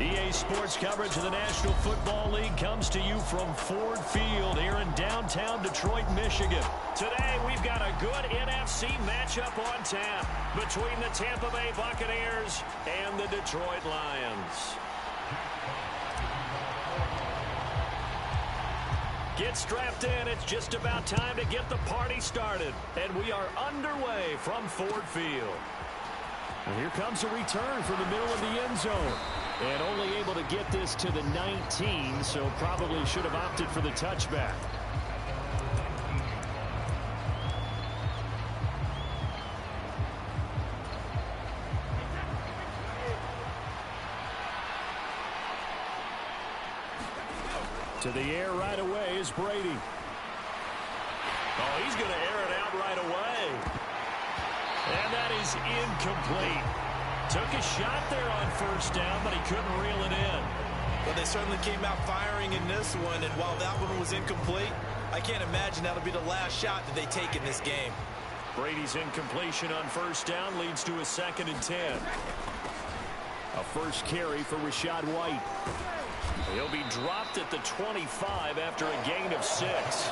EA Sports coverage of the National Football League comes to you from Ford Field here in downtown Detroit, Michigan. Today, we've got a good NFC matchup on tap between the Tampa Bay Buccaneers and the Detroit Lions. Get strapped in. It's just about time to get the party started. And we are underway from Ford Field. And here comes a return from the middle of the end zone. And only able to get this to the 19, so probably should have opted for the touchback. To the air right away is Brady. Oh, he's going to air it out right away. And that is incomplete. Took a shot there on first down, but he couldn't reel it in. Well, they certainly came out firing in this one, and while that one was incomplete, I can't imagine that'll be the last shot that they take in this game. Brady's incompletion on first down leads to a 2nd and 10. A first carry for Rachaad White. He'll be dropped at the 25 after a gain of 6.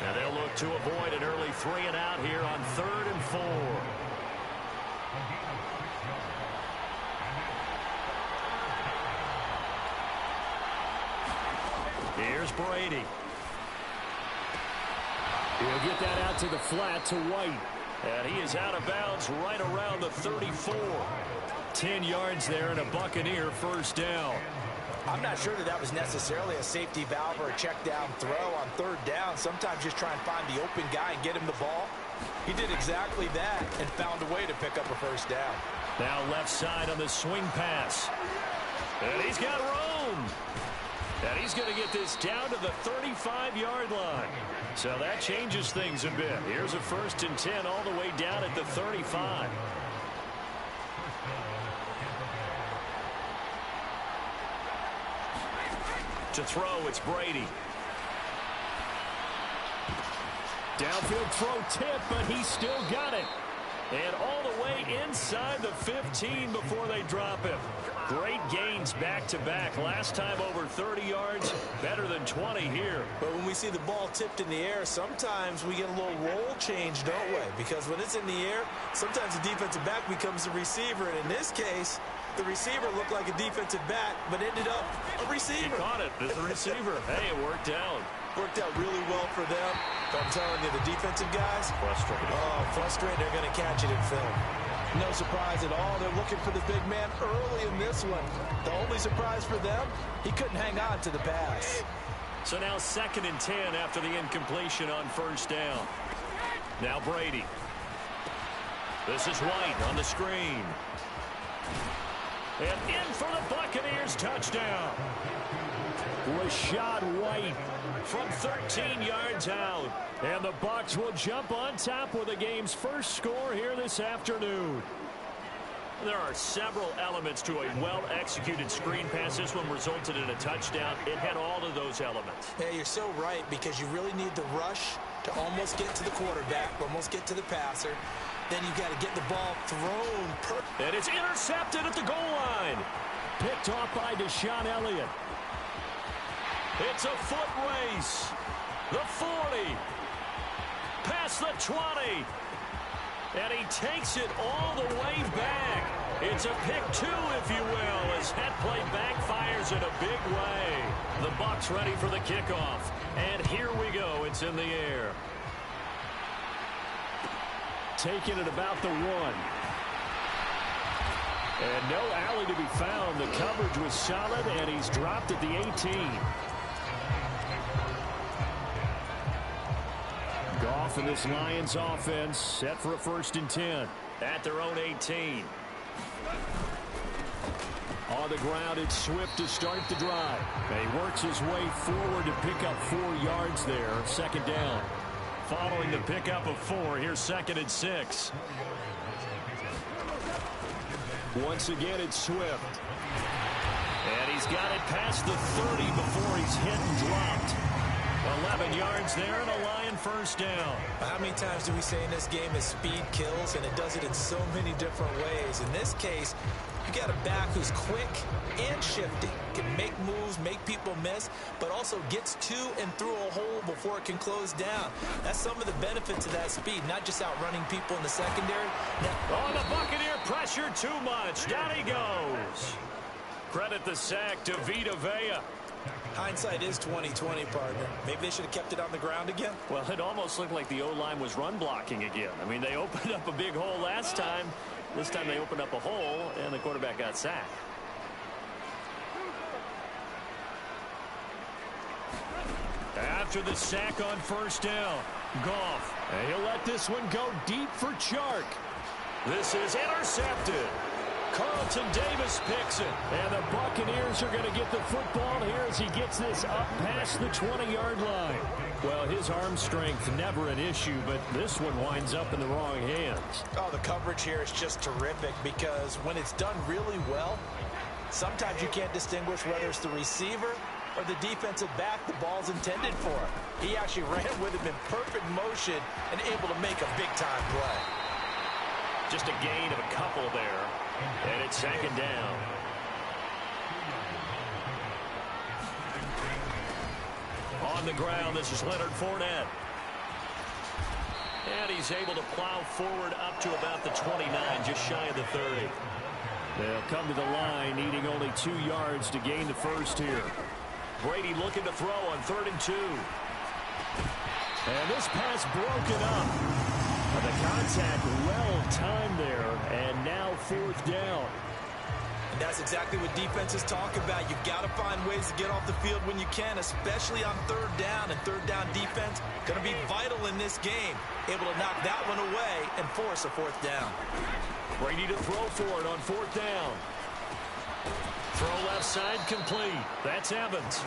And they'll look to avoid an early 3-and-out here on 3rd and 4. Here's Brady. He'll get that out to the flat to White. And he is out of bounds right around the 34. 10 yards there and a Buccaneer first down. I'm not sure that was necessarily a safety valve or a check down throw on 3rd down. Sometimes just try and find the open guy and get him the ball. He did exactly that and found a way to pick up a first down. Now left side on the swing pass. And he's got room. And he's going to get this down to the 35-yard line. So that changes things a bit. Here's a 1st and 10 all the way down at the 35. To throw, it's Brady. Downfield throw tip, but he still got it. And all the way inside the 15 before they drop him. Great gains back-to-back. Last time over 30 yards, better than 20 here. But when we see the ball tipped in the air, sometimes we get a little roll change, don't we? Because when it's in the air, sometimes the defensive back becomes the receiver. And in this case, the receiver looked like a defensive back, but ended up a receiver. He caught it as a receiver. Hey, it worked out. Worked out really well for them. But I'm telling you, the defensive guys, frustrated. Oh, frustrated. They're going to catch it in film. No surprise at all. They're looking for the big man early in this one. The only surprise for them, he couldn't hang on to the pass. So now 2nd and 10 after the incompletion on first down. Now Brady. This is White on the screen. And in for the Buccaneers touchdown. Rachaad White from 13 yards out. And the Bucs will jump on top with the game's first score here this afternoon. There are several elements to a well-executed screen pass. This one resulted in a touchdown. It had all of those elements. Yeah, you're so right, because you really need the rush to almost get to the quarterback, almost get to the passer. Then you've got to get the ball thrown. And it's intercepted at the goal line. Picked off by Deshaun Elliott. It's a foot race. The 40. Past the 20. And he takes it all the way back. It's a pick 2, if you will, as that play backfires in a big way. The Bucs ready for the kickoff. And here we go. It's in the air. Taking it about the 1. And no alley to be found. The coverage was solid, and he's dropped at the 18. Goff and this Lions offense set for a 1st and 10 at their own 18. On the ground, it's Swift to start the drive. And he works his way forward to pick up 4 yards there. 2nd down. Following the pickup of 4, here's 2nd and 6. Once again, it's Swift. And he's got it past the 30 before he's hit and dropped. 11 yards there and a Lion first down. How many times do we say in this game that speed kills, and it does it in so many different ways? In this case, you got a back who's quick and shifty, can make moves, make people miss, but also gets to and through a hole before it can close down. That's some of the benefits of that speed, not just outrunning people in the secondary. Oh, the Buccaneer pressure too much. Down he goes. Credit the sack to Vita Vea. Hindsight is 20/20, partner. Maybe they should have kept it on the ground again. Well, it almost looked like the O-line was run blocking again. I mean, they opened up a big hole last time. This time they opened up a hole, and the quarterback got sacked. After the sack on first down, Goff. And he'll let this one go deep for Chark. This is intercepted. Carlton Davis picks it. And the Buccaneers are going to get the football here as he gets this up past the 20-yard line. Well, his arm strength never an issue, but this one winds up in the wrong hands. Oh, the coverage here is just terrific because when it's done really well, sometimes you can't distinguish whether it's the receiver or the defensive back the ball's intended for. He actually ran with him in perfect motion and able to make a big-time play. Just a gain of a couple there, and it's second down. On the ground, this is Leonard Fournette. And he's able to plow forward up to about the 29, just shy of the 30. They'll come to the line, needing only 2 yards to gain the first here. Brady looking to throw on 3rd and 2. And this pass broken up. But the contact well timed there, and now 4th down. And that's exactly what defenses talk about. You've got to find ways to get off the field when you can, especially on 3rd down. And 3rd down defense going to be vital in this game. Able to knock that one away and force a 4th down. Brady to throw for it on 4th down. Throw left side complete. That's Evans.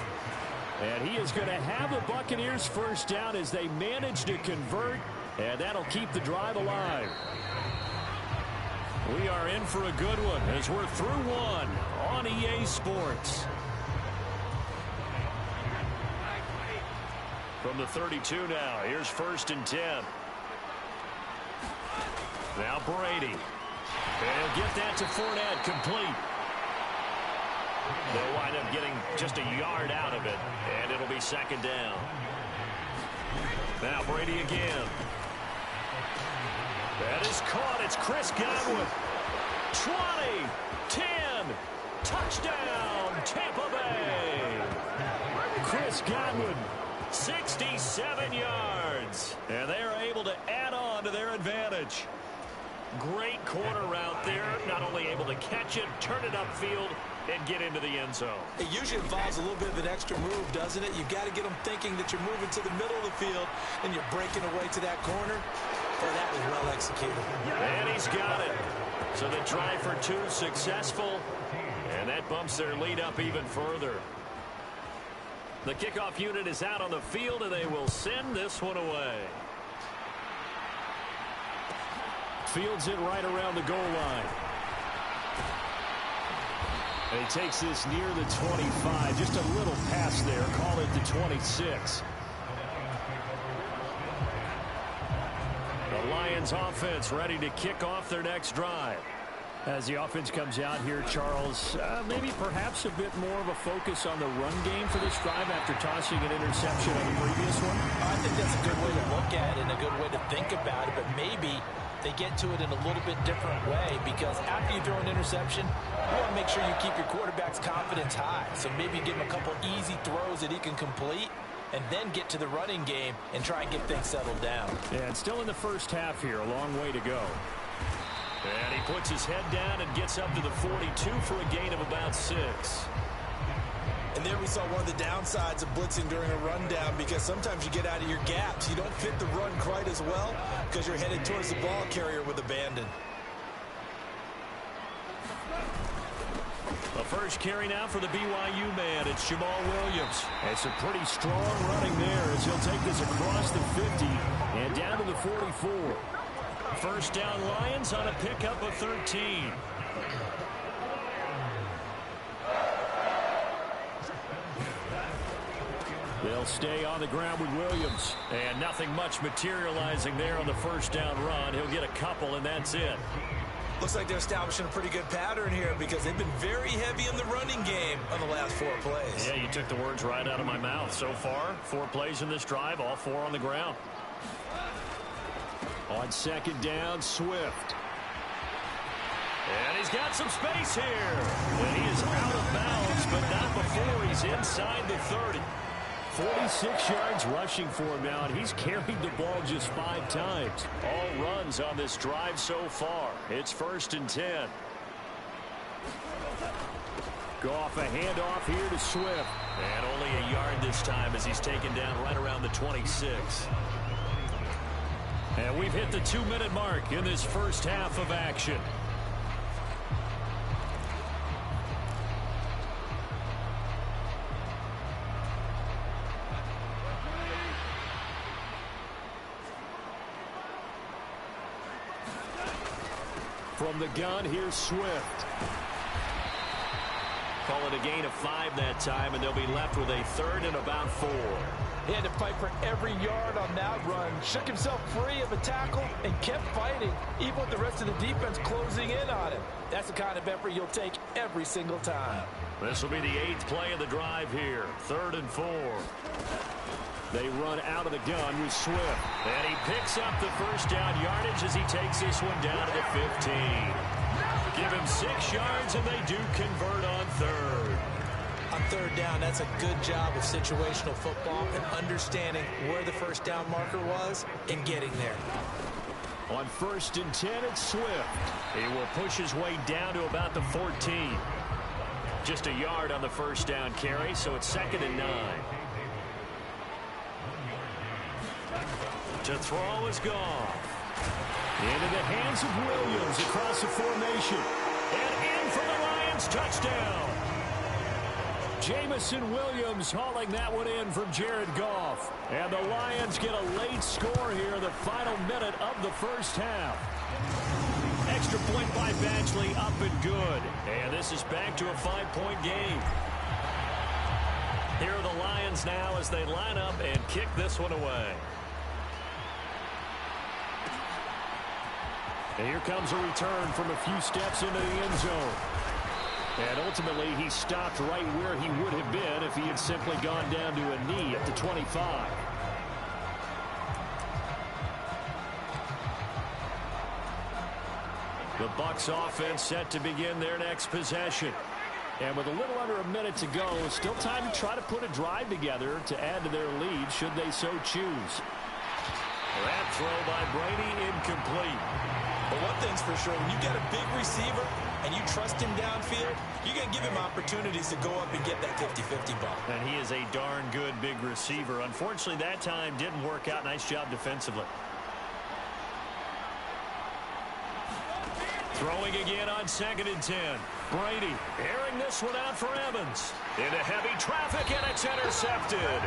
And he is going to have the Buccaneers first down as they manage to convert. And that'll keep the drive alive. We are in for a good one as we're through one on EA Sports. From the 32 now, here's 1st and 10. Now Brady. And he'll get that to Fournette, complete. They'll wind up getting just a yard out of it, and it'll be 2nd down. Now Brady again. That is caught. It's Chris Godwin. 20, 10, touchdown, Tampa Bay. Chris Godwin, 67 yards. And they are able to add on to their advantage. Great corner route there. Not only able to catch it, turn it upfield, and get into the end zone. It usually involves a little bit of an extra move, doesn't it? You've got to get them thinking that you're moving to the middle of the field and you're breaking away to that corner. Oh, that was well executed. And he's got it. So the try for 2 successful, and that bumps their lead up even further. The kickoff unit is out on the field, and they will send this one away. Fields it right around the goal line. And he takes this near the 25. Just a little pass there. Call it the 26. The Lions offense ready to kick off their next drive. As the offense comes out here, Charles, maybe perhaps a bit more of a focus on the run game for this drive after tossing an interception on the previous one? I think that's a good way to look at it and a good way to think about it, but maybe they get to it in a little bit different way because after you throw an interception, you want to make sure you keep your quarterback's confidence high. So maybe give him a couple easy throws that he can complete and then get to the running game and try and get things settled down. Yeah, it's still in the first half here. A long way to go. And he puts his head down and gets up to the 42 for a gain of about 6. And there we saw one of the downsides of blitzing during a rundown because sometimes you get out of your gaps. You don't fit the run quite as well because you're headed towards the ball carrier with abandon. The first carry now for the BYU man. It's Jamal Williams. It's a pretty strong running there as he'll take this across the 50 and down to the 44. First down Lions on a pickup of 13. They'll stay on the ground with Williams. And nothing much materializing there on the first down run. He'll get a couple, and that's it. Looks like they're establishing a pretty good pattern here because they've been very heavy in the running game on the last 4 plays. Yeah, you took the words right out of my mouth. So far, 4 plays in this drive, all 4 on the ground. On second down, Swift. And he's got some space here. And he is out of bounds, but not before he's inside the 30. 46 yards rushing for him now, and he's carried the ball just 5 times. All runs on this drive so far. It's 1st and 10. Goff a handoff here to Swift. And only a yard this time as he's taken down right around the 26. And we've hit the 2-minute mark in this first half of action. From the gun, here's Swift. Call it a gain of 5 that time, and they'll be left with a 3rd and about 4. He had to fight for every yard on that run. Shook himself free of a tackle and kept fighting, even with the rest of the defense closing in on him. That's the kind of effort you'll take every single time. This will be the 8th play of the drive here. 3rd and 4. They run out of the gun with Swift. And he picks up the first down yardage as he takes this one down to the 15. Give him 6 yards, and they do convert on 3rd. On 3rd down, that's a good job of situational football and understanding where the first down marker was and getting there. On 1st and 10, it's Swift. He will push his way down to about the 14. Just a yard on the first down carry, so it's 2nd and 9. To throw is Goff. Into the hands of Williams across the formation. And in for the Lions, touchdown. Jamison Williams hauling that one in from Jared Goff. And the Lions get a late score here in the final minute of the first half. Extra point by Badgley, up and good. And this is back to a 5-point game. Here are the Lions now as they line up and kick this one away. And here comes a return from a few steps into the end zone. And ultimately, he stopped right where he would have been if he had simply gone down to a knee at the 25. The Bucs offense set to begin their next possession. And with a little under a minute to go, still time to try to put a drive together to add to their lead should they so choose. That throw by Brady incomplete. But one thing's for sure, when you got a big receiver and you trust him downfield, you're going to give him opportunities to go up and get that 50-50 ball. And he is a darn good big receiver. Unfortunately, that time didn't work out. Nice job defensively. Throwing again on 2nd and 10. Brady airing this one out for Evans. Into heavy traffic, and it's intercepted.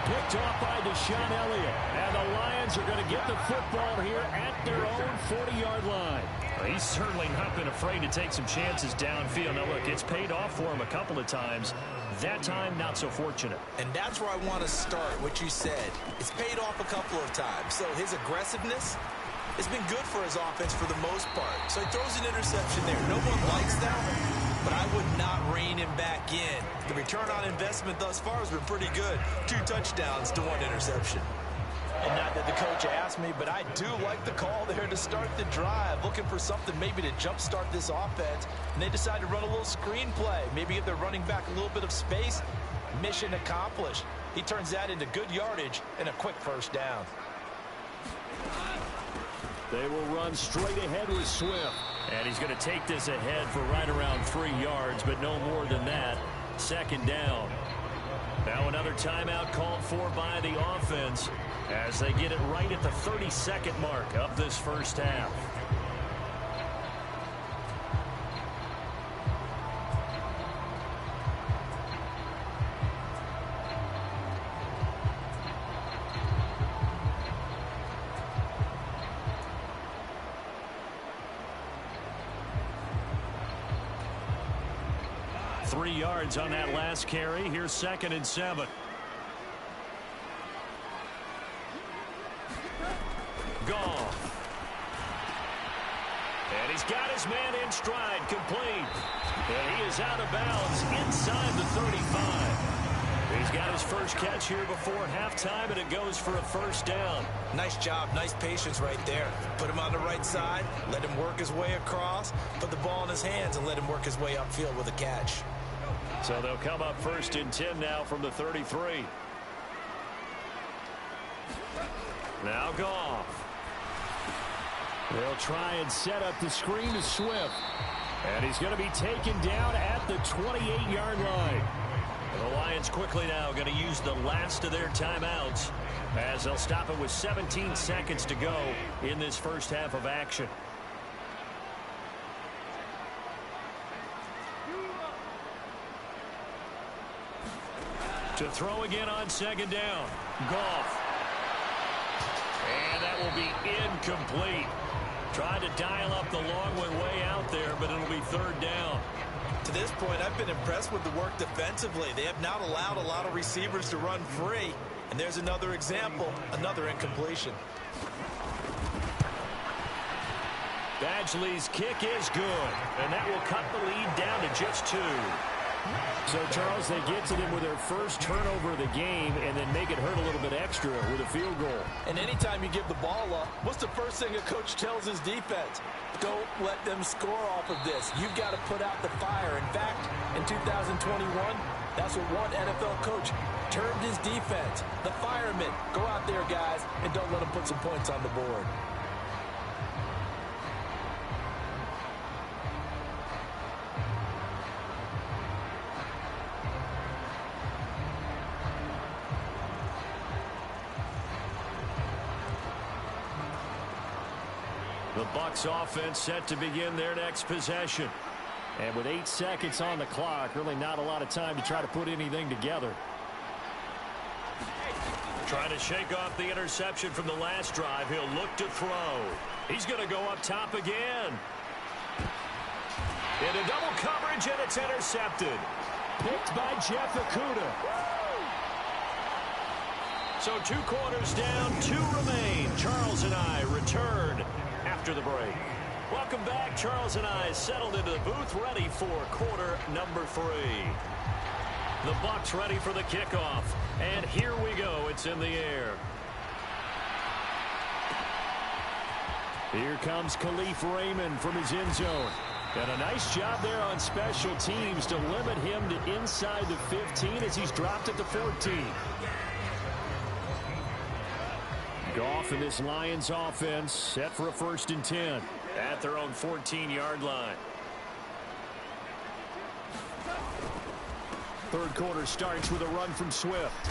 Picked off by Deshaun Elliott. And the Lions are going to get the football here at their own 40-yard line. Well, he's certainly not been afraid to take some chances downfield. Now, look, it's paid off for him a couple of times. That time, not so fortunate. And that's where I want to start, what you said. It's paid off a couple of times. So his aggressiveness has been good for his offense for the most part. So he throws an interception there. No one likes that, but I would not rein him back in. The return on investment thus far has been pretty good. 2 touchdowns to 1 interception. And not that the coach asked me, but I do like the call there to start the drive. Looking for something maybe to jumpstart this offense. And they decide to run a little screen play. Maybe give their running back a little bit of space. Mission accomplished. He turns that into good yardage and a quick first down. They will run straight ahead with Swift. And he's going to take this ahead for right around 3 yards, but no more than that. 2nd down. Now another timeout called for by the offense as they get it right at the 32nd mark of this first half. Yards on that last carry. Here's 2nd and 7. his man in stride, complete. And he is out of bounds inside the 35. He's got his first catch here before halftime, and it goes for a first down. Nice job, nice patience right there. Put him on the right side, let him work his way across, put the ball in his hands, and let him work his way upfield with a catch. So they'll come up 1st and 10 now from the 33. Now Goff. They'll try and set up the screen to Swift. And he's going to be taken down at the 28-yard line. The Lions quickly now going to use the last of their timeouts as they'll stop it with 17 seconds to go in this first half of action. To throw again on 2nd down. Goff. And that will be incomplete. Tried to dial up the long one way out there, but it'll be 3rd down. To this point, I've been impressed with the work defensively. They have not allowed a lot of receivers to run free. And there's another example, another incompletion. Badgley's kick is good, and that will cut the lead down to just 2. So, Charles, they get to them with their first turnover of the game and then make it hurt a little bit extra with a field goal. And anytime you give the ball up, what's the first thing a coach tells his defense? Don't let them score off of this. You've got to put out the fire. In fact, in 2021, that's what one NFL coach termed his defense. The firemen. Go out there, guys, and don't let them put some points on the board. The Bucs offense set to begin their next possession. And with 8 seconds on the clock, really not a lot of time to try to put anything together. Trying to shake off the interception from the last drive. He'll look to throw. He's going to go up top again. Into double coverage, and it's intercepted. Picked by Jeff Okudah. So 2 quarters down, 2 remain. Charles and I return after the break. Welcome back. Charles and I settled into the booth, ready for quarter number 3. The Bucs ready for the kickoff. And here we go. It's in the air. Here comes Khalif Raymond from his end zone. And a nice job there on special teams to limit him to inside the 15 as he's dropped at the 14. Goff in this Lions offense set for a 1st and 10 at their own 14-yard line. 3rd quarter starts with a run from Swift.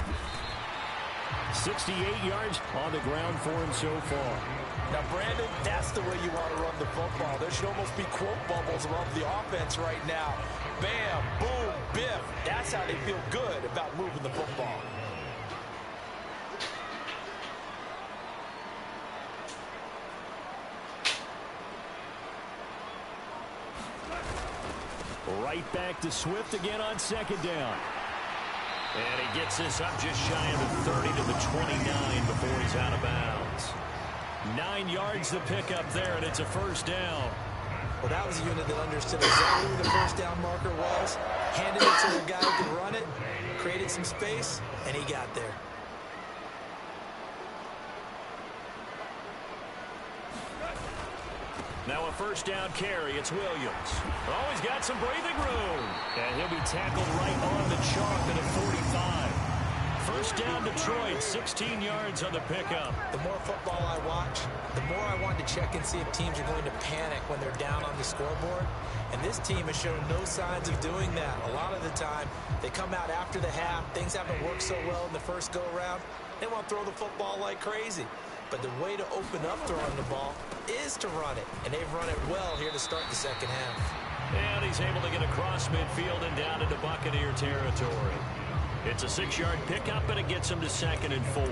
68 yards on the ground for him so far. Now, Brandon, that's the way you want to run the football. There should almost be quote bubbles above the offense right now. Bam, boom, biff. That's how they feel good about moving the football. Right back to Swift again on 2nd down. And he gets this up just shy of the 30 to the 29 before he's out of bounds. 9 yards to pick up there, and it's a 1st down. Well, that was a unit that understood exactly where the 1st down marker was, handed it to the guy who could run it, created some space, and he got there. Now a 1st down carry. It's Williams. Oh, he's got some breathing room. And he'll be tackled right on the chalk at a 45. 1st down Detroit, 16 yards on the pickup. The more football I watch, the more I want to check and see if teams are going to panic when they're down on the scoreboard. And this team has shown no signs of doing that. A lot of the time, they come out after the half. Things haven't worked so well in the first go-around. They want to throw the football like crazy. But the way to open up throwing the ball is to run it. And they've run it well here to start the second half. And he's able to get across midfield and down into Buccaneer territory. It's a 6-yard pickup, and it gets him to 2nd and 4.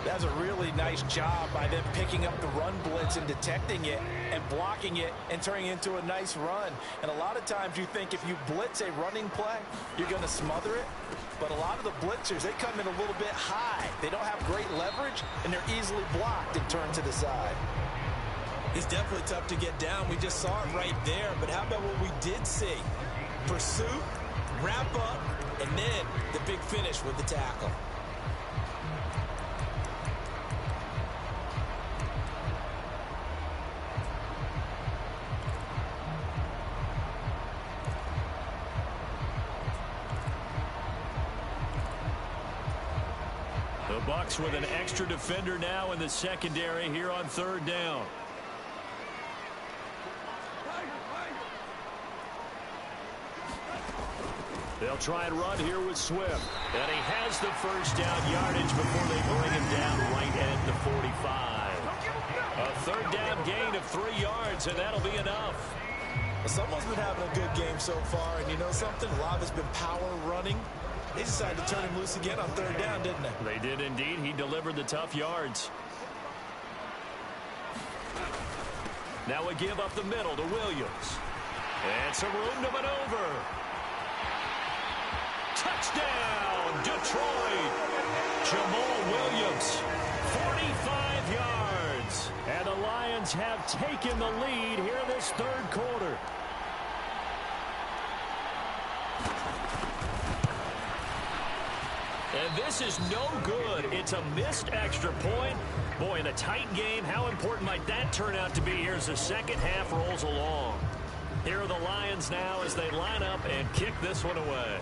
That's a really nice job by them picking up the run blitz and detecting it and blocking it and turning it into a nice run. And a lot of times you think if you blitz a running play, you're going to smother it. But a lot of the blitzers, they come in a little bit high. They don't have great leverage, and they're easily blocked and turned to the side. He's definitely tough to get down. We just saw it right there. But how about what we did see? Pursuit, wrap up, and then the big finish with the tackle. The Bucs with an extra defender now in the secondary here on third down. They'll try and run here with Swift. And he has the first down yardage before they bring him down right at the 45. A third down gain of 3 yards, and that'll be enough. Well, someone's been having a good game so far, and you know something? A lot of it's been power running. They decided to turn him loose again on third down, didn't they? They did indeed. He delivered the tough yards. Now a give up the middle to Williams. And some room to maneuver. Touchdown, Detroit. Jamal Williams, 45 yards. And the Lions have taken the lead here this third quarter. And this is no good. It's a missed extra point. Boy, in a tight game, how important might that turn out to be here as the second half rolls along? Here are the Lions now as they line up and kick this one away.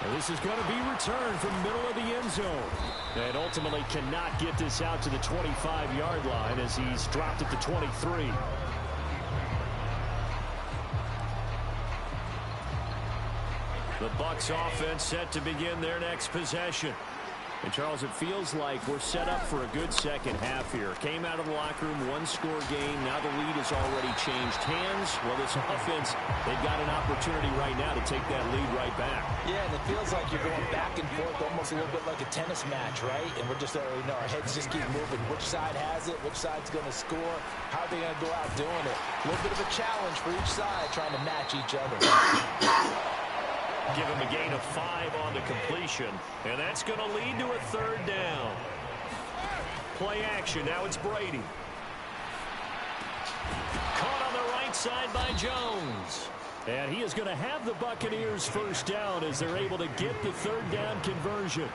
And this is going to be returned from middle of the end zone. And ultimately cannot get this out to the 25-yard line as he's dropped at the 23. The Bucs offense set to begin their next possession. And, Charles, it feels like we're set up for a good second half here. Came out of the locker room, one-score game. Now the lead has already changed hands. Well, this offense, they've got an opportunity right now to take that lead right back. Yeah, and it feels like you're going back and forth almost a little bit like a tennis match, right? And we're just, our heads just keep moving. Which side has it? Which side's going to score? How are they going to go out doing it? A little bit of a challenge for each side trying to match each other. Give him a gain of 5 on the completion, and that's going to lead to a third down. Play action. Now it's Brady. Caught on the right side by Jones. And he is going to have the Buccaneers first down as they're able to get the third down conversion.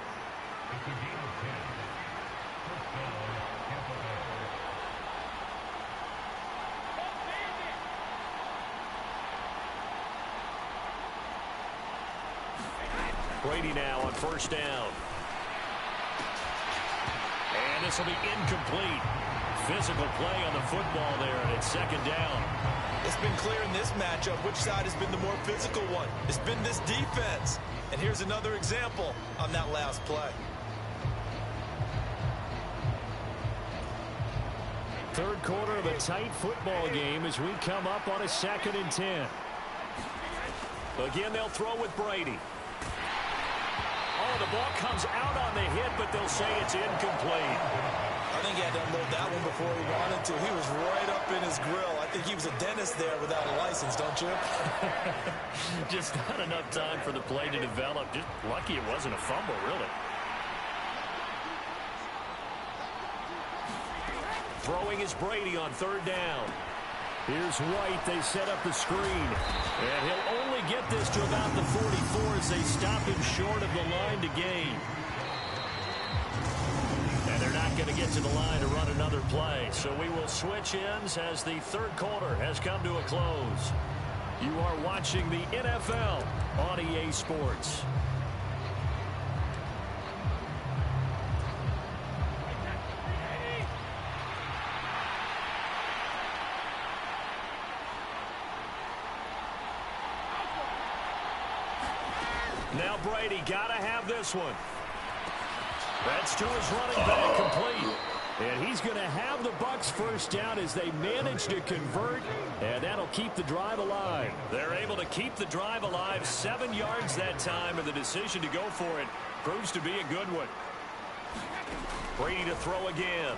Brady now on first down. And this will be incomplete. Physical play on the football there, and it's second down. It's been clear in this matchup which side has been the more physical one. It's been this defense. And here's another example on that last play. Third quarter of a tight football game as we come up on a 2nd and 10. Again, they'll throw with Brady. Oh, the ball comes out on the hit, but they'll say it's incomplete. I think he had to unload that one before he wanted to. He was right up in his grill. I think he was a dentist there without a license, don't you? Just not enough time for the play to develop. Just lucky it wasn't a fumble, really. Throwing is Brady on third down. Here's White. They set up the screen. And he'll only get this to about the 44 as they stop him short of the line to gain. And they're not going to get to the line to run another play. So we will switch ends as the third quarter has come to a close. You are watching the NFL on EA Sports. Now Brady got to have this one. That's to his running back, complete. And he's going to have the Bucs first down as they manage to convert, and that'll keep the drive alive. They're able to keep the drive alive 7 yards that time, and the decision to go for it proves to be a good one. Brady to throw again.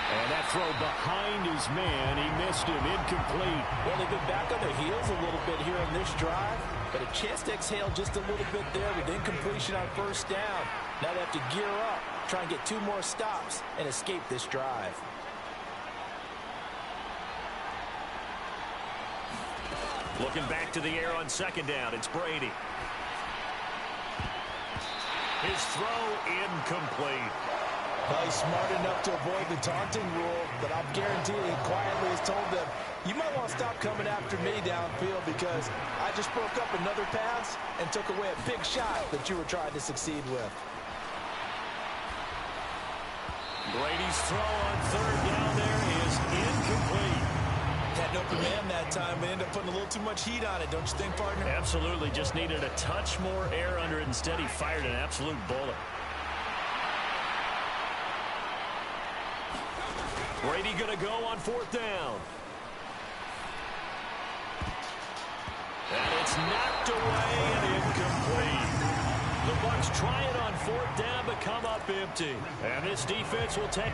And that throw behind his man. He missed him. Incomplete. Well, they've been back on their heels a little bit here in this drive, but a chance to exhale just a little bit there with incompletion on first down. Now they have to gear up, try and get 2 more stops, and escape this drive. Looking back to the air on second down. It's Brady. His throw incomplete. Well, he's smart enough to avoid the taunting rule, but I'll guarantee he quietly has told them, you might want to stop coming after me downfield because I just broke up another pass and took away a big shot that you were trying to succeed with. Brady's throw on third down there is incomplete. Had an open man that time, but ended up putting a little too much heat on it, don't you think, partner? Absolutely. Just needed a touch more air under it. Instead, he fired an absolute bullet. Brady going to go on fourth down. And it's knocked away and incomplete. The Bucs try it on fourth down, but come up empty. And this defense will take...